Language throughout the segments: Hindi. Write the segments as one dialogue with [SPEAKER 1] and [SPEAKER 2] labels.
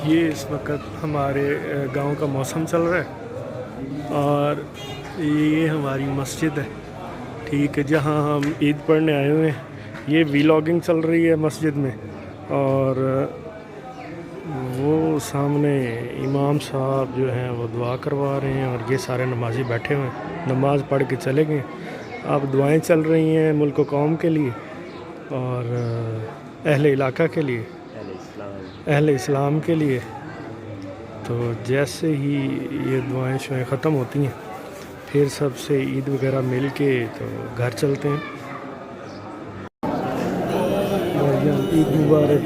[SPEAKER 1] ये इस वक्त हमारे गांव का मौसम चल रहा है और ये हमारी मस्जिद है, ठीक है, जहां हम ईद पढ़ने आए हुए हैं। ये व्लॉगिंग चल रही है मस्जिद में और वो सामने इमाम साहब जो हैं वो दुआ करवा रहे हैं और ये सारे नमाजी बैठे हुए हैं, नमाज पढ़ के चले गए। अब दुआएं चल रही हैं मुल्क कौम के लिए और अहले इलाका के लिए, अहले इस्लाम के लिए। तो जैसे ही ये दुआएं शुआएं ख़त्म होती हैं फिर सबसे ईद वगैरह मिल के तो घर चलते हैं। ईद मुबारक।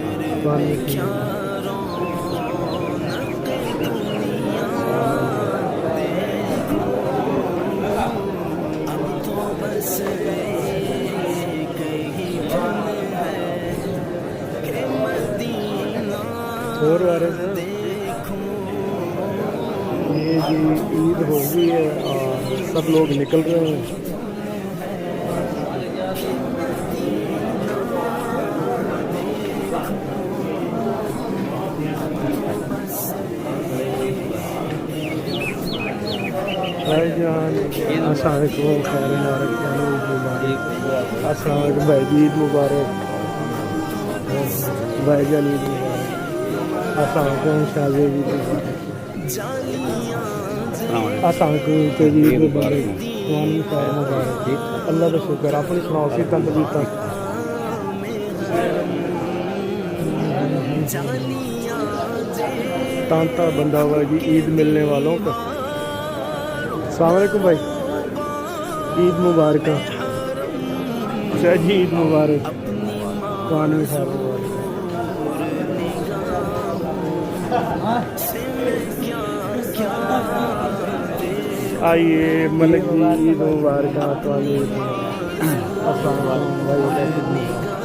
[SPEAKER 1] और ये जी ईद हो गई है और सब लोग निकल रहे हैं। भाईजान अस्सलाम वालेकुम, खैर मुबारक। अस्सलाम वालेकुम भाई जी, ईद मुबारक। भाईजान ईद मुबारक। अस्सलाम वालेकुम शादी, ईद मुबारक। अस्सलाम वालेकुम ईद मुबारक। मुबारक। अल्लाह का शुक्र, अपनी सुनाओ सी तंदुरुस्ती। तांता बंदा हुआ जी ईद मिलने वालों का। अस्सलाम वालेकुम भाई, ईद मुबारक। शाह जी ईद मुबारक। पानी साहब आइए मलिक जी ईद मुबारक। अस्सलाम वालेकुम भाई।